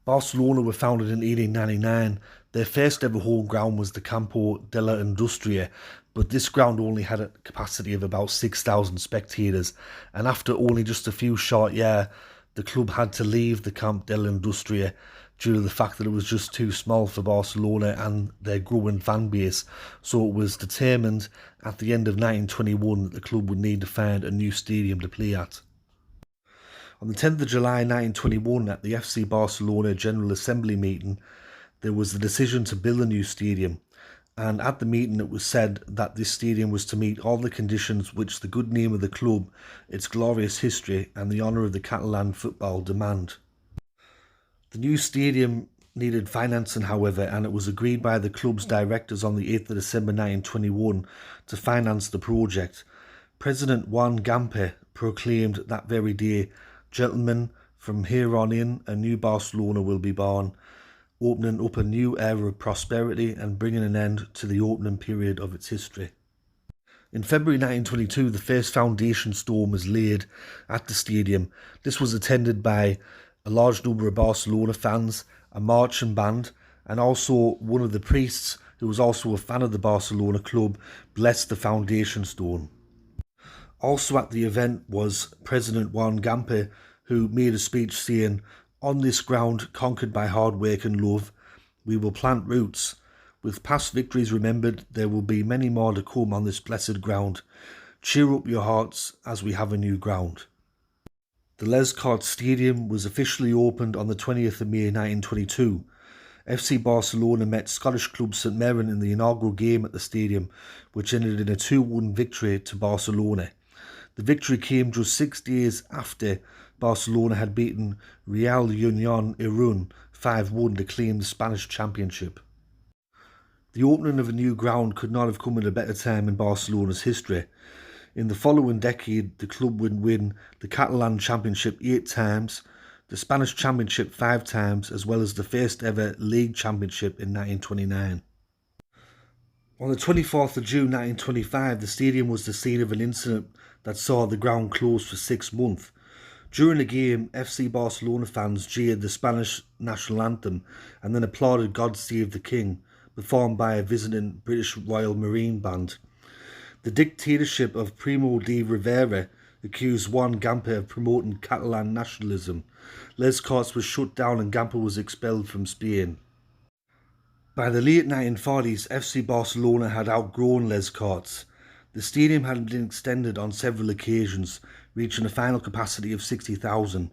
Barcelona were founded in 1899. Their first ever home ground was the Campo de la Industria, but this ground only had a capacity of about 6,000 spectators, and after only just a few short years, the club had to leave the Camp de la Industria due to the fact that it was just too small for Barcelona and their growing fan base. So it was determined at the end of 1921 that the club would need to find a new stadium to play at. On the 10th of July 1921, at the FC Barcelona General Assembly meeting, there was the decision to build a new stadium, and at the meeting it was said that this stadium was to meet all the conditions which the good name of the club, its glorious history and the honour of the Catalan football demand. The new stadium needed financing, however, and it was agreed by the club's directors on the 8th of December 1921 to finance the project. President Juan Gamper proclaimed that very day, "Gentlemen, from here on in, a new Barcelona will be born, opening up a new era of prosperity and bringing an end to the opening period of its history." In February 1922, the first foundation stone was laid at the stadium. This was attended by a large number of Barcelona fans, a marching band, and also one of the priests, who was also a fan of the Barcelona club, blessed the foundation stone. Also at the event was President Juan Gamper, who made a speech saying, "On this ground, conquered by hard work and love, we will plant roots. With past victories remembered, there will be many more to come on this blessed ground. Cheer up your hearts as we have a new ground." The Les Corts Stadium was officially opened on the 20th of May 1922. FC Barcelona met Scottish club St Mirren in the inaugural game at the stadium, which ended in a 2-1 victory to Barcelona. The victory came just 6 days after Barcelona had beaten Real Unión Irún 5-1 to claim the Spanish championship. The opening of a new ground could not have come at a better time in Barcelona's history. In the following decade, the club would win the Catalan Championship 8 times, the Spanish Championship 5 times, as well as the first ever League Championship in 1929. On the 24th of June 1925, the stadium was the scene of an incident that saw the ground closed for 6 months. During the game, FC Barcelona fans jeered the Spanish national anthem and then applauded "God Save the King," performed by a visiting British Royal Marine Band. The dictatorship of Primo de Rivera accused Juan Gamper of promoting Catalan nationalism. Les Corts was shut down and Gamper was expelled from Spain. By the late 1940s, FC Barcelona had outgrown Les Corts. The stadium had been extended on several occasions, reaching a final capacity of 60,000.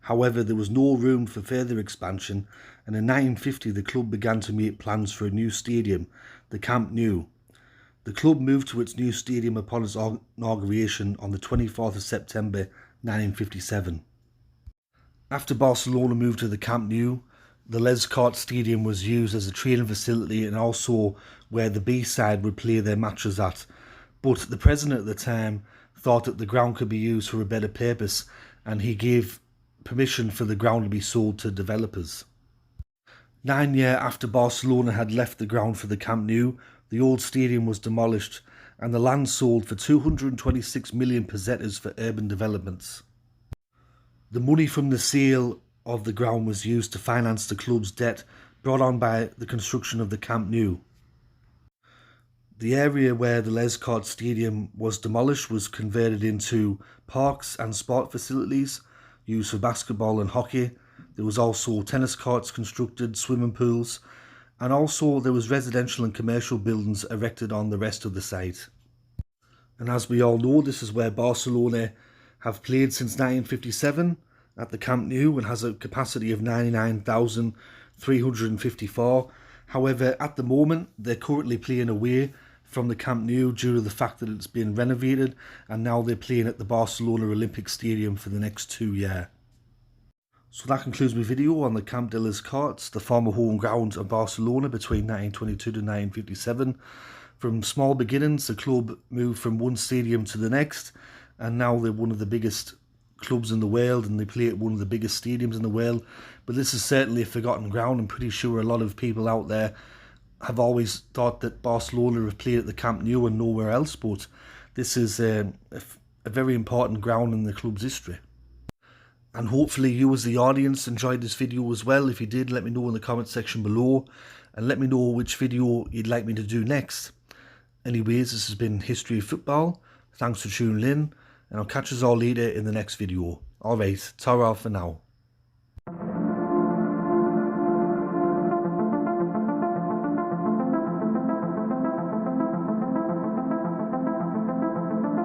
However, there was no room for further expansion, and in 1950 the club began to make plans for a new stadium, the Camp Nou. The club moved to its new stadium upon its inauguration on the 24th of September 1957. After Barcelona moved to the Camp Nou, the Les Corts Stadium was used as a training facility and also where the B-side would play their matches at. But the president at the time thought that the ground could be used for a better purpose, and he gave permission for the ground to be sold to developers. 9 years after Barcelona had left the ground for the Camp Nou, the old stadium was demolished and the land sold for 226 million pesetas for urban developments. The money from the sale of the ground was used to finance the club's debt brought on by the construction of the Camp Nou. The area where the Les Corts Stadium was demolished was converted into parks and sport facilities used for basketball and hockey. There was also tennis courts constructed, swimming pools, and also there was residential and commercial buildings erected on the rest of the site. And as we all know, this is where Barcelona have played since 1957 at the Camp Nou and has a capacity of 99,354. However, at the moment, they're currently playing away from the Camp Nou due to the fact that it's been renovated, and now they're playing at the Barcelona Olympic Stadium for the next 2 years. So that concludes my video on the Camp de les Corts, the former home ground of Barcelona between 1922 to 1957. From small beginnings, the club moved from one stadium to the next, and now they're one of the biggest clubs in the world and they play at one of the biggest stadiums in the world. But this is certainly a forgotten ground. I'm pretty sure a lot of people out there have always thought that Barcelona have played at the Camp Nou and nowhere else, but this is a very important ground in the club's history. And hopefully you as the audience enjoyed this video as well. If you did, let me know in the comment section below, and let me know which video you'd like me to do next. Anyways, this has been History of Football. Thanks for tuning in, and I'll catch us all later in the next video. Alright, ta-ra for now.